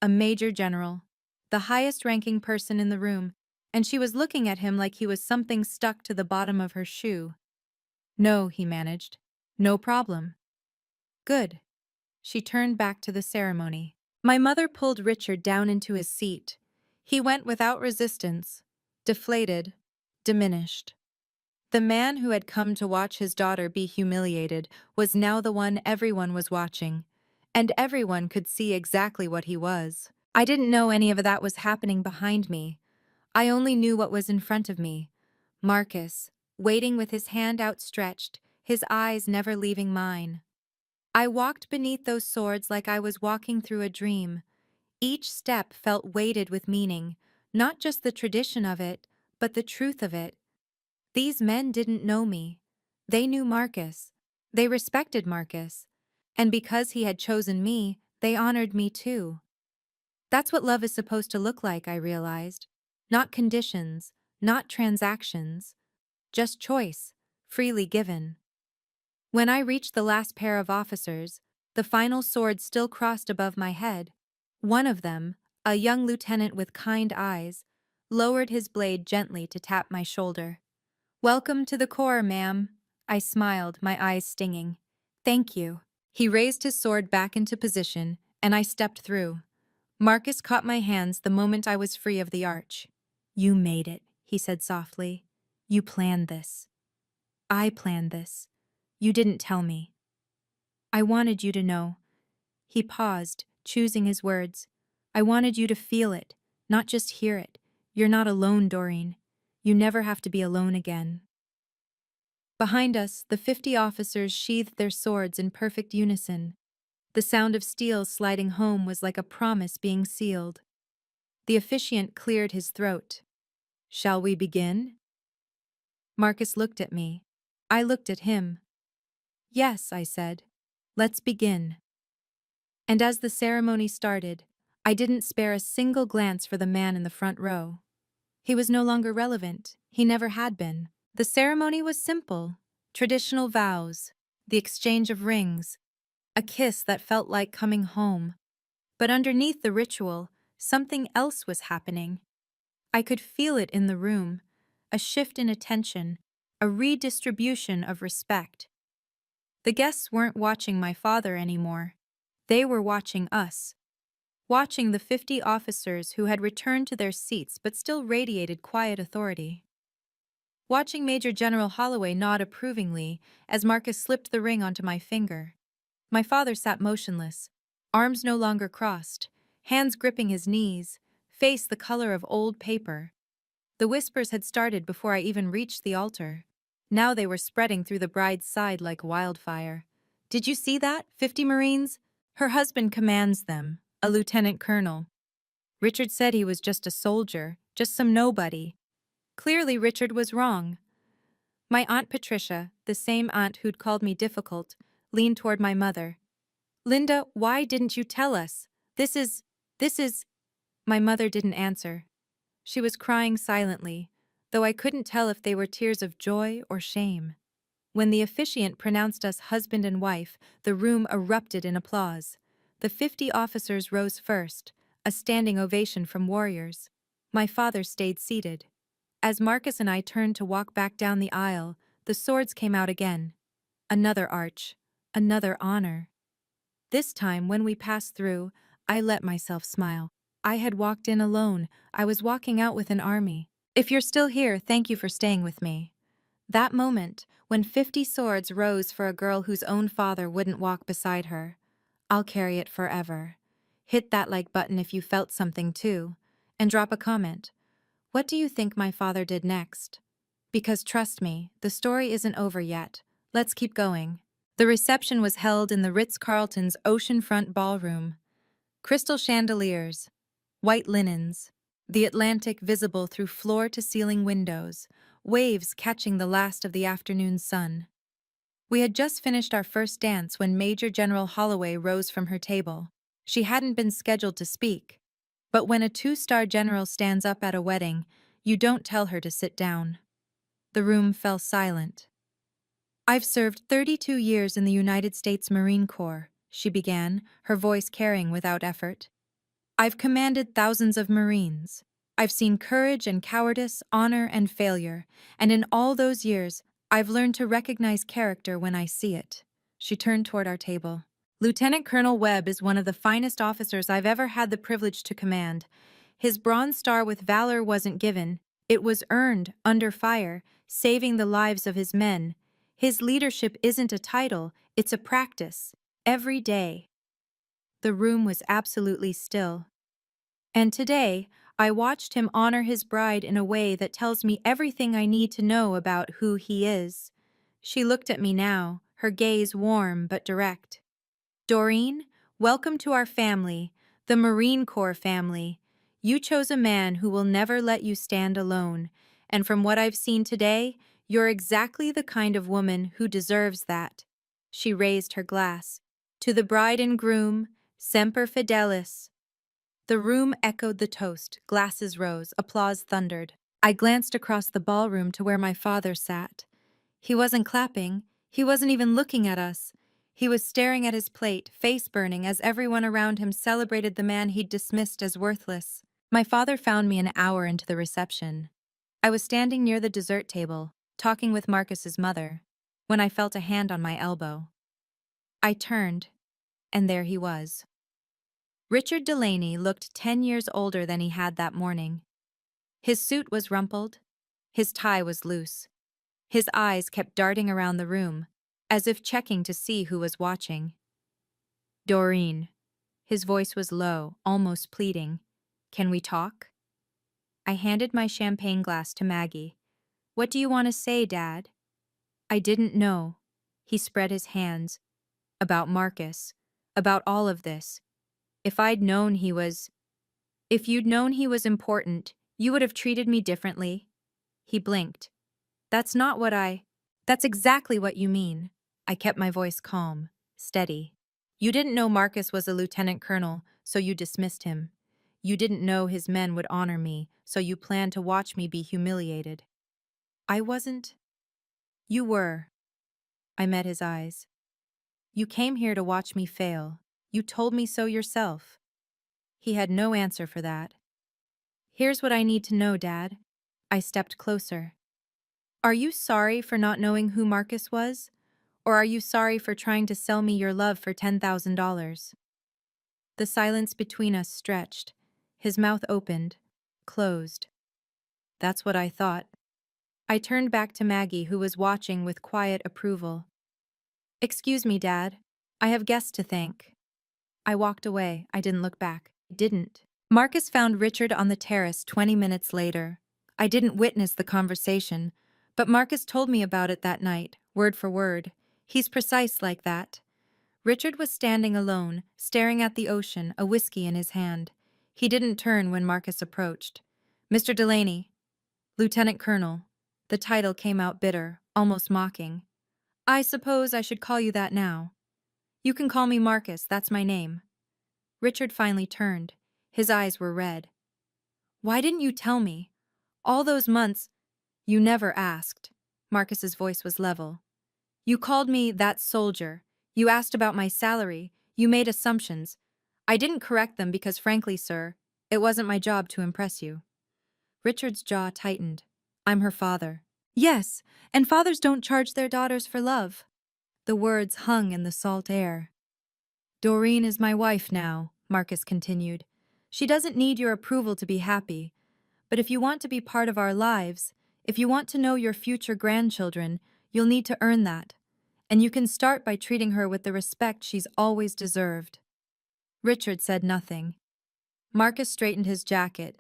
A major general. The highest-ranking person in the room, and she was looking at him like he was something stuck to the bottom of her shoe. No, he managed. No problem. Good. She turned back to the ceremony. My mother pulled Richard down into his seat. He went without resistance, deflated, diminished. The man who had come to watch his daughter be humiliated was now the one everyone was watching, and everyone could see exactly what he was. I didn't know any of that was happening behind me. I only knew what was in front of me. Marcus, waiting with his hand outstretched, his eyes never leaving mine. I walked beneath those swords like I was walking through a dream. Each step felt weighted with meaning, not just the tradition of it, but the truth of it. These men didn't know me. They knew Marcus. They respected Marcus. And because he had chosen me, they honored me too. That's what love is supposed to look like, I realized. Not conditions, not transactions. Just choice, freely given. When I reached the last pair of officers, the final sword still crossed above my head. One of them, a young lieutenant with kind eyes, lowered his blade gently to tap my shoulder. "Welcome to the Corps, ma'am." I smiled, my eyes stinging. "Thank you." He raised his sword back into position, and I stepped through. Marcus caught my hands the moment I was free of the arch. "You made it," he said softly. "You planned this." "I planned this. You didn't tell me." "I wanted you to know." He paused, choosing his words. "I wanted you to feel it, not just hear it. You're not alone, Doreen. You never have to be alone again." Behind us, the 50 officers sheathed their swords in perfect unison. The sound of steel sliding home was like a promise being sealed. The officiant cleared his throat. "Shall we begin?" Marcus looked at me. I looked at him. "Yes," I said. "Let's begin." And as the ceremony started, I didn't spare a single glance for the man in the front row. He was no longer relevant. He never had been. The ceremony was simple. Traditional vows, the exchange of rings, a kiss that felt like coming home. But underneath the ritual, something else was happening. I could feel it in the room, a shift in attention, a redistribution of respect. The guests weren't watching my father anymore. They were watching us. Watching the 50 officers who had returned to their seats but still radiated quiet authority. Watching Major General Holloway nod approvingly as Marcus slipped the ring onto my finger. My father sat motionless, arms no longer crossed, hands gripping his knees, face the color of old paper. The whispers had started before I even reached the altar. Now they were spreading through the bride's side like wildfire. "Did you see that, 50 Marines? Her husband commands them, a lieutenant colonel. Richard said he was just a soldier, just some nobody." Clearly Richard was wrong. My Aunt Patricia, the same aunt who'd called me difficult, leaned toward my mother. "Linda, why didn't you tell us? This is... My mother didn't answer. She was crying silently, though I couldn't tell if they were tears of joy or shame. When the officiant pronounced us husband and wife, the room erupted in applause. The 50 officers rose first, a standing ovation from warriors. My father stayed seated. As Marcus and I turned to walk back down the aisle, the swords came out again. Another arch, another honor. This time, when we passed through, I let myself smile. I had walked in alone. I was walking out with an army. If you're still here, thank you for staying with me. That moment, when 50 swords rose for a girl whose own father wouldn't walk beside her. I'll carry it forever. Hit that like button if you felt something too. And drop a comment. What do you think my father did next? Because trust me, the story isn't over yet. Let's keep going. The reception was held in the Ritz-Carlton's oceanfront ballroom. Crystal chandeliers, white linens, the Atlantic visible through floor-to-ceiling windows, waves catching the last of the afternoon sun. We had just finished our first dance when Major General Holloway rose from her table. She hadn't been scheduled to speak. But when a two-star general stands up at a wedding, you don't tell her to sit down. The room fell silent. "I've served 32 years in the United States Marine Corps," she began, her voice carrying without effort. "I've commanded thousands of Marines. I've seen courage and cowardice, honor and failure, and in all those years, I've learned to recognize character when I see it." She turned toward our table. "Lieutenant Colonel Webb is one of the finest officers I've ever had the privilege to command. His Bronze Star with valor wasn't given. It was earned, under fire, saving the lives of his men. His leadership isn't a title, it's a practice. Every day." The room was absolutely still. And today, I watched him honor his bride in a way that tells me everything I need to know about who he is. She looked at me now, her gaze warm but direct. "Doreen, welcome to our family, the Marine Corps family. You chose a man who will never let you stand alone, and from what I've seen today, you're exactly the kind of woman who deserves that." She raised her glass. "To the bride and groom, Semper Fidelis." The room echoed the toast, glasses rose, applause thundered. I glanced across the ballroom to where my father sat. He wasn't clapping, he wasn't even looking at us. He was staring at his plate, face burning, as everyone around him celebrated the man he'd dismissed as worthless. My father found me an hour into the reception. I was standing near the dessert table, talking with Marcus's mother, when I felt a hand on my elbow. I turned, and there he was. Richard Delaney looked 10 years older than he had that morning. His suit was rumpled, his tie was loose. His eyes kept darting around the room, as if checking to see who was watching. Doreen. His voice was low, almost pleading. Can we talk? I handed my champagne glass to Maggie. What do you want to say, Dad? I didn't know. He spread his hands. About Marcus. About all of this. If I'd known he was... If you'd known he was important, you would have treated me differently. He blinked. That's not what I... That's exactly what you mean. I kept my voice calm, steady. You didn't know Marcus was a lieutenant colonel, so you dismissed him. You didn't know his men would honor me, so you planned to watch me be humiliated. I wasn't. You were. I met his eyes. You came here to watch me fail. You told me so yourself. He had no answer for that. Here's what I need to know, Dad. I stepped closer. Are you sorry for not knowing who Marcus was? Or are you sorry for trying to sell me your love for $10,000? The silence between us stretched. His mouth opened, closed. That's what I thought. I turned back to Maggie, who was watching with quiet approval. Excuse me, Dad. I have guests to thank. I walked away. I didn't look back. I didn't. Marcus found Richard on the terrace 20 minutes later. I didn't witness the conversation, but Marcus told me about it that night, word for word. He's precise like that. Richard was standing alone, staring at the ocean, a whiskey in his hand. He didn't turn when Marcus approached. Mr. Delaney. Lieutenant Colonel. The title came out bitter, almost mocking. I suppose I should call you that now. You can call me Marcus, that's my name. Richard finally turned. His eyes were red. Why didn't you tell me? All those months... You never asked. Marcus's voice was level. You called me that soldier. You asked about my salary. You made assumptions. I didn't correct them because, frankly, sir, it wasn't my job to impress you. Richard's jaw tightened. I'm her father. Yes, and fathers don't charge their daughters for love. The words hung in the salt air. Doreen is my wife now, Marcus continued. She doesn't need your approval to be happy. But if you want to be part of our lives, if you want to know your future grandchildren, you'll need to earn that. And you can start by treating her with the respect she's always deserved. Richard said nothing. Marcus straightened his jacket.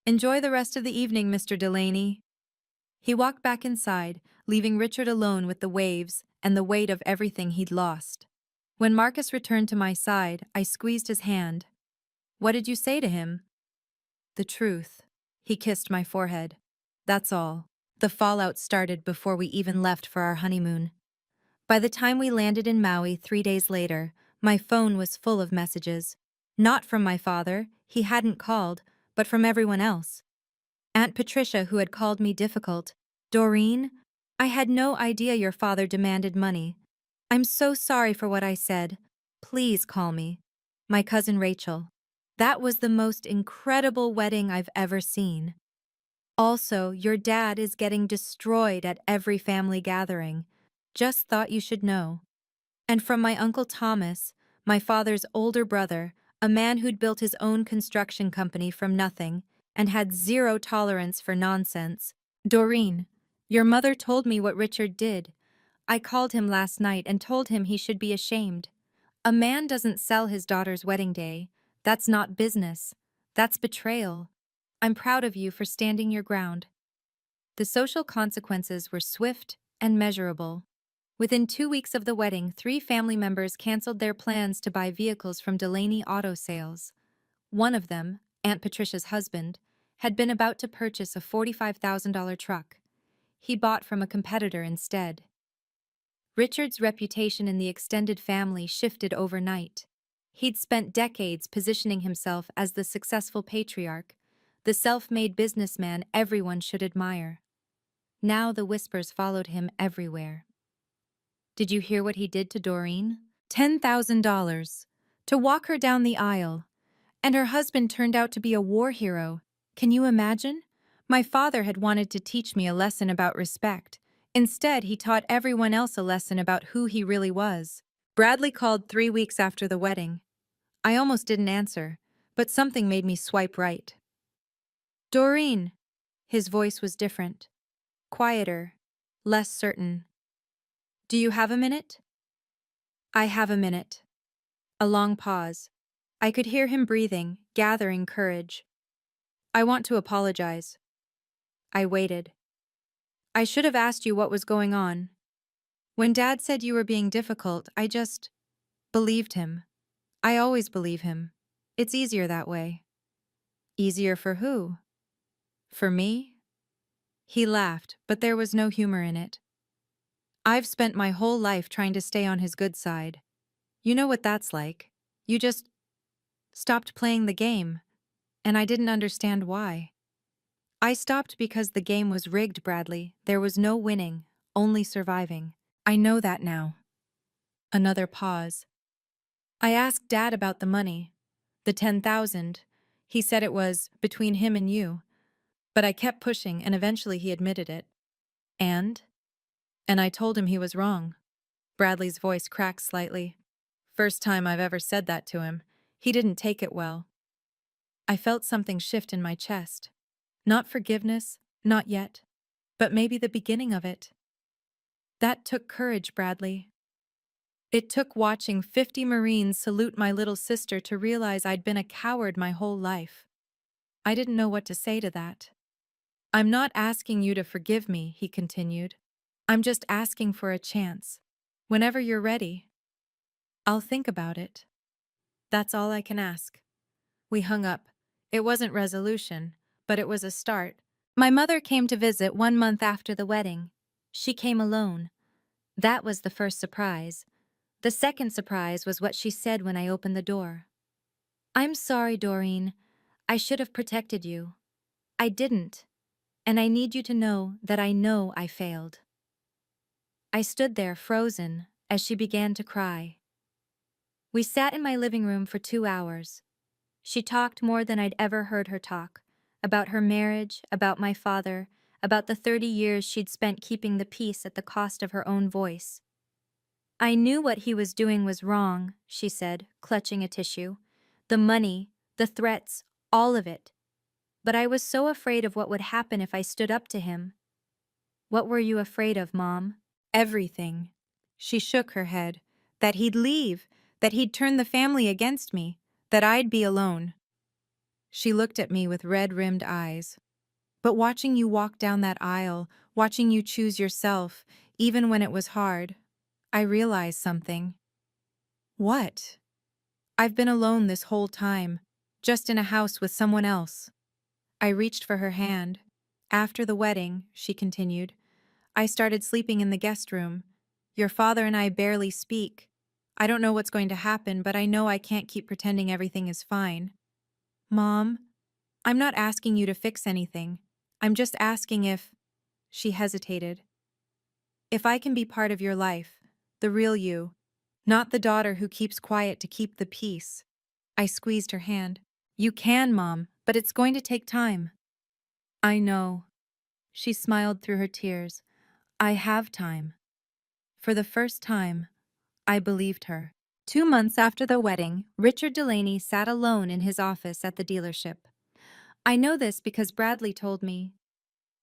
Enjoy the rest of the evening, Mr. Delaney. He walked back inside, leaving Richard alone with the waves and the weight of everything he'd lost. When Marcus returned to my side, I squeezed his hand. What did you say to him? The truth. He kissed my forehead. That's all. The fallout started before we even left for our honeymoon. By the time we landed in Maui 3 days later, my phone was full of messages. Not from my father, he hadn't called, but from everyone else. Aunt Patricia, who had called me difficult. Doreen, I had no idea your father demanded money. I'm so sorry for what I said. Please call me. My cousin Rachel. That was the most incredible wedding I've ever seen. Also, your dad is getting destroyed at every family gathering. Just thought you should know. And from my Uncle Thomas, my father's older brother, a man who'd built his own construction company from nothing and had zero tolerance for nonsense. Doreen, your mother told me what Richard did. I called him last night and told him he should be ashamed. A man doesn't sell his daughter's wedding day. That's not business. That's betrayal. I'm proud of you for standing your ground. The social consequences were swift and measurable. Within 2 weeks of the wedding, 3 family members canceled their plans to buy vehicles from Delaney Auto Sales. One of them, Aunt Patricia's husband, had been about to purchase a $45,000 truck. He bought from a competitor instead. Richard's reputation in the extended family shifted overnight. He'd spent decades positioning himself as the successful patriarch, the self-made businessman everyone should admire. Now the whispers followed him everywhere. Did you hear what he did to Doreen? $10,000 to walk her down the aisle. And her husband turned out to be a war hero. Can you imagine? My father had wanted to teach me a lesson about respect. Instead, he taught everyone else a lesson about who he really was. Bradley called 3 weeks after the wedding. I almost didn't answer, but something made me swipe right. Doreen. His voice was different. Quieter. Less certain. Do you have a minute? I have a minute. A long pause. I could hear him breathing, gathering courage. I want to apologize. I waited. I should have asked you what was going on. When Dad said you were being difficult, I just believed him. I always believe him. It's easier that way. Easier for who? For me? He laughed, but there was no humor in it. I've spent my whole life trying to stay on his good side. You know what that's like. You just stopped playing the game, and I didn't understand why. I stopped because the game was rigged, Bradley. There was no winning, only surviving. I know that now. Another pause. I asked Dad about the money. The 10,000. He said it was between him and you. But I kept pushing and eventually he admitted it. And? And I told him he was wrong. Bradley's voice cracked slightly. First time I've ever said that to him. He didn't take it well. I felt something shift in my chest. Not forgiveness, not yet, but maybe the beginning of it. That took courage, Bradley. It took watching 50 Marines salute my little sister to realize I'd been a coward my whole life. I didn't know what to say to that. I'm not asking you to forgive me, he continued. I'm just asking for a chance. Whenever you're ready. I'll think about it. That's all I can ask. We hung up. It wasn't resolution, but it was a start. My mother came to visit 1 month after the wedding. She came alone. That was the first surprise. The second surprise was what she said when I opened the door. I'm sorry, Doreen. I should have protected you. I didn't. And I need you to know that I know I failed. I stood there frozen as she began to cry. We sat in my living room for 2 hours. She talked more than I'd ever heard her talk, about her marriage, about my father, about the 30 years she'd spent keeping the peace at the cost of her own voice. I knew what he was doing was wrong, she said, clutching a tissue. The money, the threats, all of it. But I was so afraid of what would happen if I stood up to him. What were you afraid of, Mom? Everything. She shook her head. That he'd leave, that he'd turn the family against me, that I'd be alone. She looked at me with red-rimmed eyes. But watching you walk down that aisle, watching you choose yourself, even when it was hard, I realized something. What? I've been alone this whole time, just in a house with someone else. I reached for her hand. After the wedding, she continued, I started sleeping in the guest room. Your father and I barely speak. I don't know what's going to happen, but I know I can't keep pretending everything is fine. Mom, I'm not asking you to fix anything. I'm just asking if... She hesitated. If I can be part of your life, the real you, not the daughter who keeps quiet to keep the peace. I squeezed her hand. You can, Mom, but it's going to take time. I know. She smiled through her tears. I have time. For the first time, I believed her. 2 months after the wedding, Richard Delaney sat alone in his office at the dealership. I know this because Bradley told me.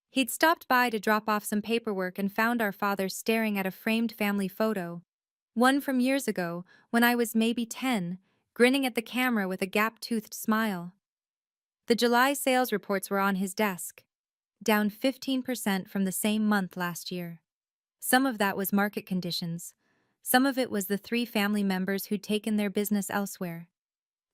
He'd stopped by to drop off some paperwork and found our father staring at a framed family photo. One from years ago, when I was maybe 10, grinning at the camera with a gap-toothed smile. The July sales reports were on his desk, down 15% from the same month last year. Some of that was market conditions. Some of it was the 3 family members who'd taken their business elsewhere.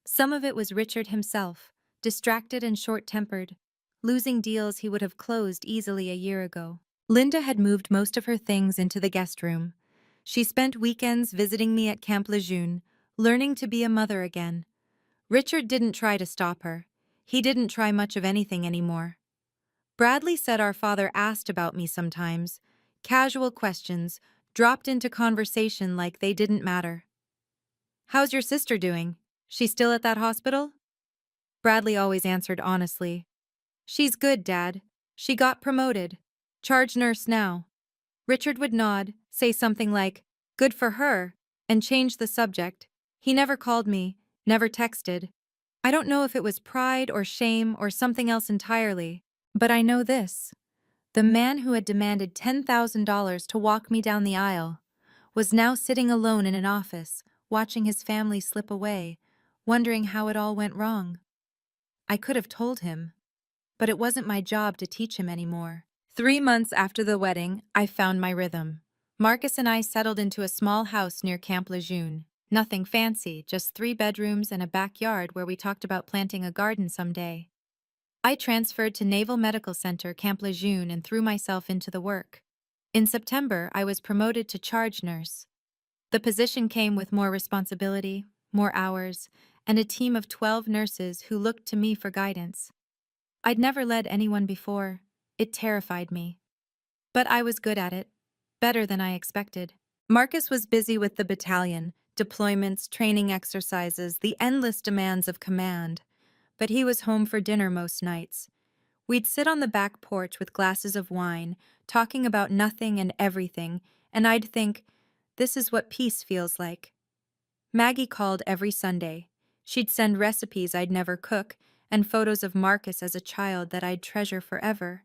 Some of it was Richard himself, distracted and short-tempered, losing deals he would have closed easily a year ago. Linda had moved most of her things into the guest room. She spent weekends visiting me at Camp Lejeune, learning to be a mother again. Richard didn't try to stop her. He didn't try much of anything anymore. Bradley said our father asked about me sometimes. Casual questions, dropped into conversation like they didn't matter. "How's your sister doing? She still at that hospital?" Bradley always answered honestly. "She's good, Dad. She got promoted. Charge nurse now." Richard would nod, say something like, "Good for her," and change the subject. He never called me, never texted. I don't know if it was pride or shame or something else entirely, but I know this. The man who had demanded $10,000 to walk me down the aisle was now sitting alone in an office, watching his family slip away, wondering how it all went wrong. I could have told him, but it wasn't my job to teach him anymore. 3 months after the wedding, I found my rhythm. Marcus and I settled into a small house near Camp Lejeune. Nothing fancy, just 3 bedrooms and a backyard where we talked about planting a garden someday. I transferred to Naval Medical Center Camp Lejeune and threw myself into the work. In September, I was promoted to charge nurse. The position came with more responsibility, more hours, and a team of 12 nurses who looked to me for guidance. I'd never led anyone before. It terrified me. But I was good at it, better than I expected. Marcus was busy with the battalion, deployments, training exercises, the endless demands of command. But he was home for dinner most nights. We'd sit on the back porch with glasses of wine, talking about nothing and everything, and I'd think, this is what peace feels like. Maggie called every Sunday. She'd send recipes I'd never cook, and photos of Marcus as a child that I'd treasure forever.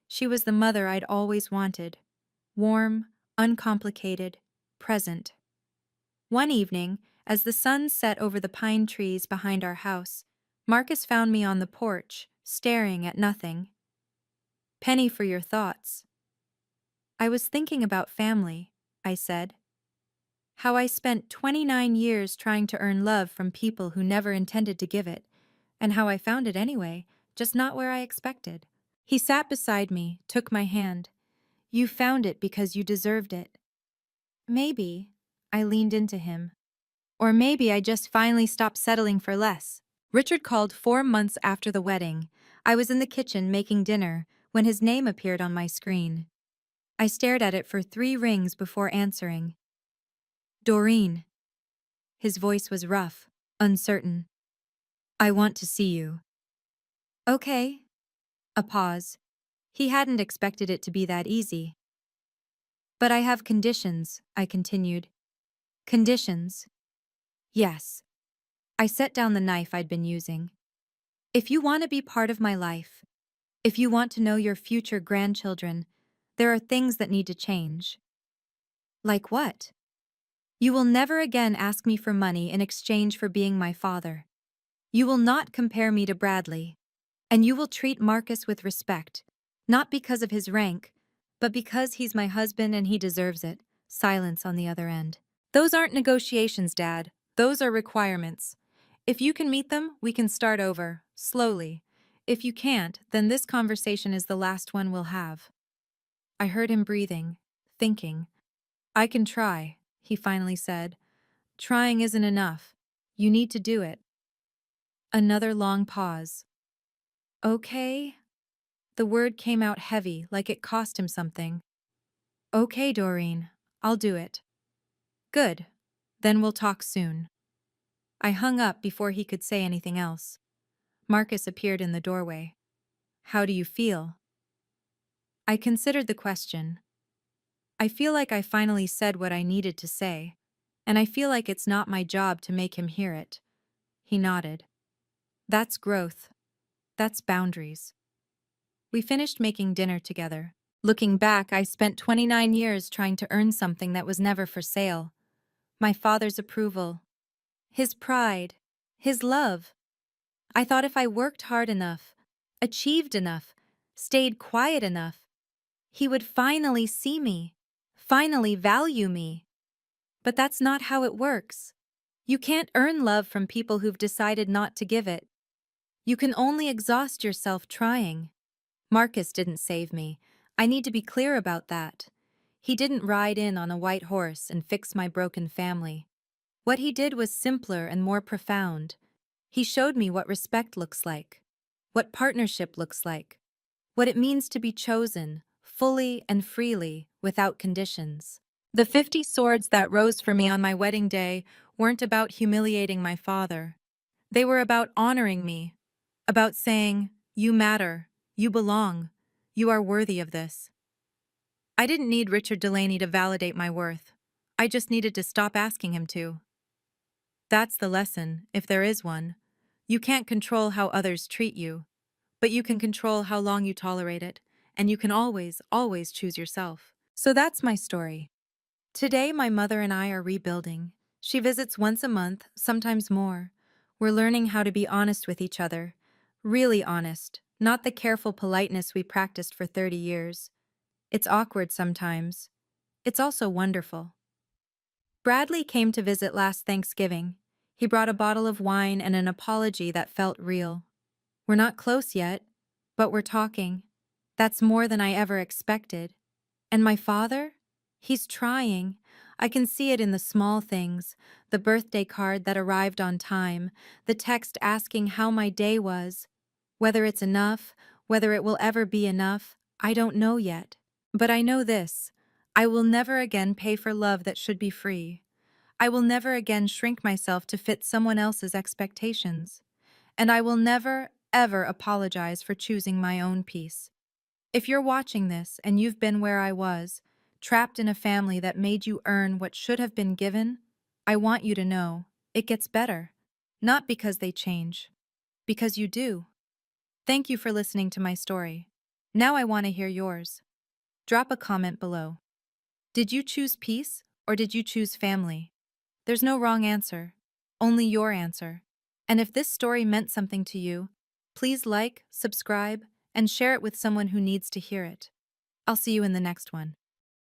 She was the mother I'd always wanted. Warm, uncomplicated, present. One evening, as the sun set over the pine trees behind our house, Marcus found me on the porch, staring at nothing. "Penny for your thoughts." "I was thinking about family," I said. "How I spent 29 years trying to earn love from people who never intended to give it, and how I found it anyway, just not where I expected." He sat beside me, took my hand. "You found it because you deserved it." "Maybe," I leaned into him. "Or maybe I just finally stopped settling for less." Richard called 4 months after the wedding. I was in the kitchen making dinner when his name appeared on my screen. I stared at it for 3 rings before answering. "Doreen." His voice was rough, uncertain. "I want to see you." "Okay." A pause. He hadn't expected it to be that easy. "But I have conditions," I continued. "Conditions?" "Yes." I set down the knife I'd been using. "If you want to be part of my life, if you want to know your future grandchildren, there are things that need to change." "Like what?" "You will never again ask me for money in exchange for being my father. You will not compare me to Bradley. And you will treat Marcus with respect, not because of his rank, but because he's my husband and he deserves it." Silence on the other end. "Those aren't negotiations, Dad. Those are requirements. If you can meet them, we can start over, slowly. If you can't, then this conversation is the last one we'll have." I heard him breathing, thinking. "I can try," he finally said. "Trying isn't enough. You need to do it." Another long pause. "Okay." The word came out heavy, like it cost him something. "Okay, Doreen, I'll do it." "Good. Then we'll talk soon." I hung up before he could say anything else. Marcus appeared in the doorway. "How do you feel?" I considered the question. I feel like I finally said what I needed to say, and I feel like it's not my job to make him hear it. He nodded. "That's growth. That's boundaries." We finished making dinner together. Looking back, I spent 29 years trying to earn something that was never for sale. My father's approval, his pride, his love. I thought if I worked hard enough, achieved enough, stayed quiet enough, he would finally see me, finally value me. But that's not how it works. You can't earn love from people who've decided not to give it. You can only exhaust yourself trying. Marcus didn't save me. I need to be clear about that. He didn't ride in on a white horse and fix my broken family. What he did was simpler and more profound. He showed me what respect looks like, what partnership looks like, what it means to be chosen, fully and freely, without conditions. The 50 swords that rose for me on my wedding day weren't about humiliating my father. They were about honoring me, about saying, "You matter, you belong, you are worthy of this." I didn't need Richard Delaney to validate my worth. I just needed to stop asking him to. That's the lesson, if there is one. You can't control how others treat you, but you can control how long you tolerate it, and you can always, always choose yourself. So that's my story. Today, my mother and I are rebuilding. She visits once a month, sometimes more. We're learning how to be honest with each other. Really honest, not the careful politeness we practiced for 30 years. It's awkward sometimes. It's also wonderful. Bradley came to visit last Thanksgiving. He brought a bottle of wine and an apology that felt real. We're not close yet, but we're talking. That's more than I ever expected. And my father? He's trying. I can see it in the small things, the birthday card that arrived on time, the text asking how my day was. Whether it's enough, whether it will ever be enough, I don't know yet. But I know this. I will never again pay for love that should be free. I will never again shrink myself to fit someone else's expectations. And I will never, ever apologize for choosing my own peace. If you're watching this and you've been where I was, trapped in a family that made you earn what should have been given, I want you to know it gets better. Not because they change, because you do. Thank you for listening to my story. Now I want to hear yours. Drop a comment below. Did you choose peace or did you choose family? There's no wrong answer, only your answer. And if this story meant something to you, please like, subscribe, and share it with someone who needs to hear it. I'll see you in the next one.